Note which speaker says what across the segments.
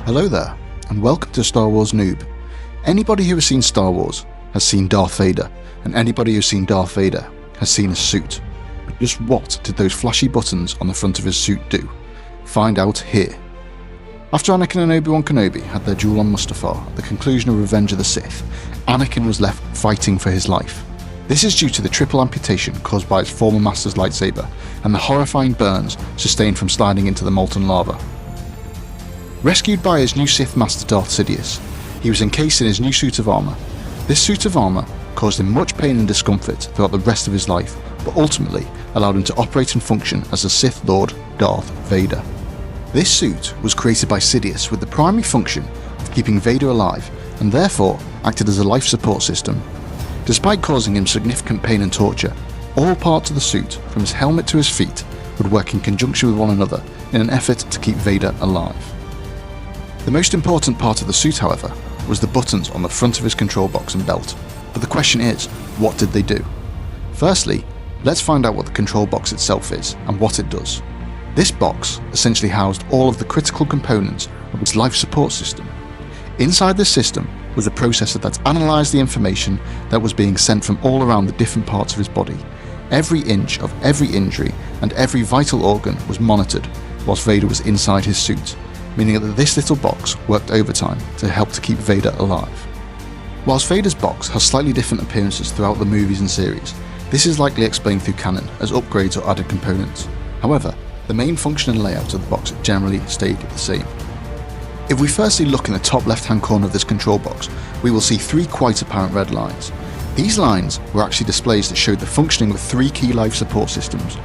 Speaker 1: Hello there, and welcome to Star Wars Noob. Anybody who has seen Star Wars has seen Darth Vader, and anybody who's seen Darth Vader has seen a suit. But just what did those flashy buttons on the front of his suit do? Find out here. After Anakin and Obi-Wan Kenobi had their duel on Mustafar at the conclusion of Revenge of the Sith, Anakin was left fighting for his life. This is due to the triple amputation caused by his former master's lightsaber and the horrifying burns sustained from sliding into the molten lava. Rescued by his new Sith Master Darth Sideous, he was encased in his new suit of armour. This suit of armour caused him much pain and discomfort throughout the rest of his life, but ultimately allowed him to operate and function as the Sith Lord Darth Vader. This suit was created by Sidious with the primary function of keeping Vader alive, and therefore acted as a life support system. Despite causing him significant pain and torture, all parts of the suit, from his helmet to his feet, would work in conjunction with one another in an effort to keep Vader alive. The most important part of the suit, however, was the buttons on the front of his control box and belt. But the question is, what did they do? Firstly, let's find out what the control box itself is and what it does. This box essentially housed all of the critical components of its life support system. Inside this system was a processor that analysed the information that was being sent from all around the different parts of his body. Every inch of every injury and every vital organ was monitored whilst Vader was inside his suit, meaning that this little box worked overtime to help to keep Vader alive. Whilst Vader's box has slightly different appearances throughout the movies and series, this is likely explained through canon as upgrades or added components. However, the main function and layout of the box generally stayed the same. If we firstly look in the top left hand corner of this control box, we will see three quite apparent red lines. These lines were actually displays that showed the functioning of three key life support systems.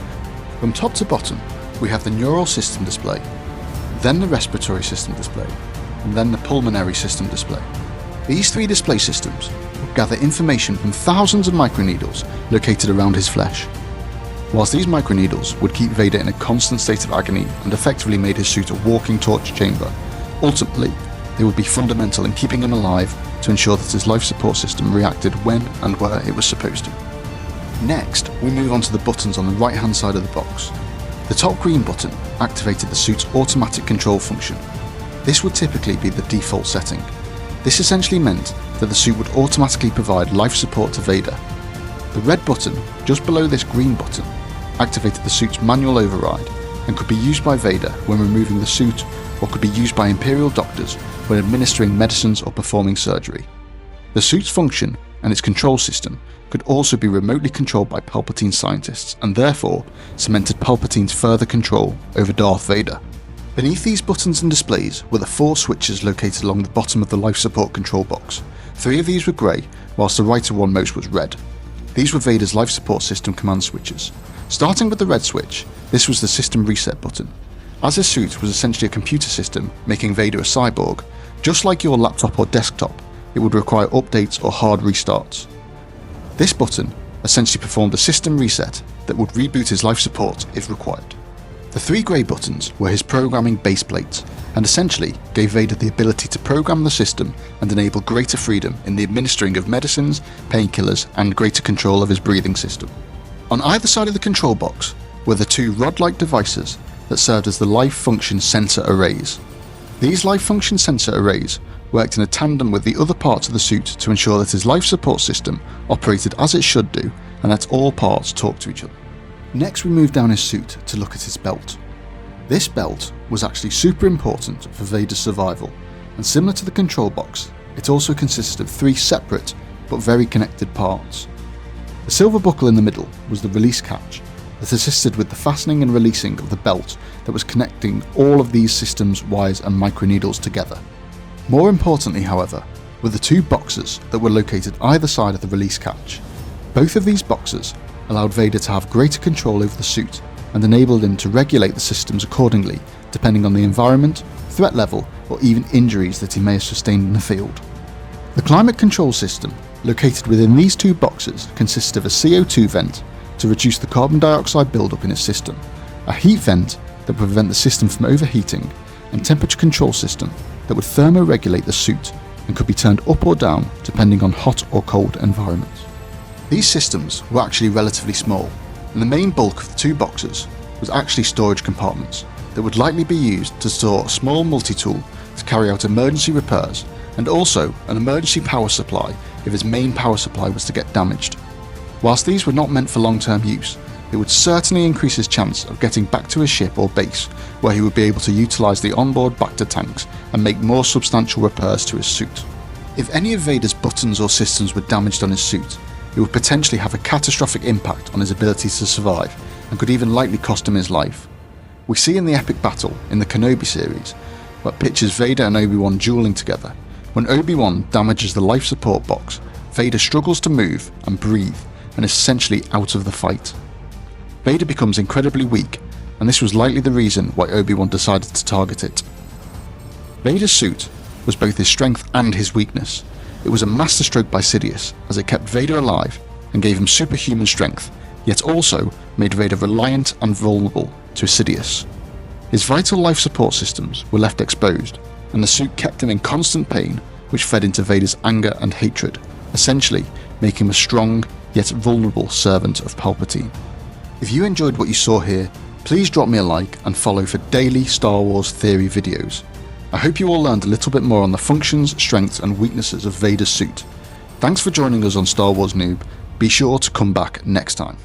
Speaker 1: From top to bottom, we have the neural system display, then the respiratory system display, and then the pulmonary system display. These three display systems would gather information from thousands of microneedles located around his flesh. Whilst these microneedles would keep Vader in a constant state of agony and effectively made his suit a walking torture chamber, ultimately they would be fundamental in keeping him alive to ensure that his life support system reacted when and where it was supposed to. Next, we move on to the buttons on the right hand side of the box. The top green button activated the suit's automatic control function. This would typically be the default setting. This essentially meant that the suit would automatically provide life support to Vader. The red button, just below this green button, activated the suit's manual override and could be used by Vader when removing the suit, or could be used by Imperial doctors when administering medicines or performing surgery. The suit's function and its control system could also be remotely controlled by Palpatine scientists, and therefore cemented Palpatine's further control over Darth Vader. Beneath these buttons and displays were the four switches located along the bottom of the life support control box. Three of these were grey, whilst the right of one most was red. These were Vader's life support system command switches. Starting with the red switch, this was the system reset button. As his suit was essentially a computer system, making Vader a cyborg, just like your laptop or desktop, it would require updates or hard restarts. This button essentially performed a system reset that would reboot his life support if required. The three grey buttons were his programming base plates, and essentially gave Vader the ability to program the system and enable greater freedom in the administering of medicines, painkillers, and greater control of his breathing system. On either side of the control box were the two rod-like devices that served as the life function sensor arrays. These life function sensor arrays worked in a tandem with the other parts of the suit to ensure that his life support system operated as it should do and that all parts talked to each other. Next, we move down his suit to look at his belt. This belt was actually super important for Vader's survival, and similar to the control box, it also consisted of three separate but very connected parts. The silver buckle in the middle was the release catch that assisted with the fastening and releasing of the belt that was connecting all of these systems, wires and microneedles together. More importantly, however, were the two boxes that were located either side of the release catch. Both of these boxes allowed Vader to have greater control over the suit and enabled him to regulate the systems accordingly, depending on the environment, threat level, or even injuries that he may have sustained in the field. The climate control system located within these two boxes consisted of a CO2 vent to reduce the carbon dioxide buildup in its system, a heat vent that would prevent the system from overheating, and temperature control system that would thermoregulate the suit and could be turned up or down depending on hot or cold environments. These systems were actually relatively small, and the main bulk of the two boxes was actually storage compartments that would likely be used to store a small multi-tool to carry out emergency repairs, and also an emergency power supply if his main power supply was to get damaged. Whilst these were not meant for long-term use, it would certainly increase his chance of getting back to his ship or base, where he would be able to utilise the onboard Bacta tanks and make more substantial repairs to his suit. If any of Vader's buttons or systems were damaged on his suit, it would potentially have a catastrophic impact on his ability to survive, and could even likely cost him his life. We see in the epic battle in the Kenobi series, what pictures Vader and Obi-Wan dueling together. When Obi-Wan damages the life support box, Vader struggles to move and breathe and is essentially out of the fight. Vader becomes incredibly weak, and this was likely the reason why Obi-Wan decided to target it. Vader's suit was both his strength and his weakness. It was a masterstroke by Sidious, as it kept Vader alive and gave him superhuman strength, yet also made Vader reliant and vulnerable to Sidious. His vital life support systems were left exposed, and the suit kept him in constant pain, which fed into Vader's anger and hatred, essentially making him a strong yet vulnerable servant of Palpatine. If you enjoyed what you saw here, please drop me a like and follow for daily Star Wars theory videos. I hope you all learned a little bit more on the functions, strengths and weaknesses of Vader's suit. Thanks for joining us on Star Wars Noob. Be sure to come back next time.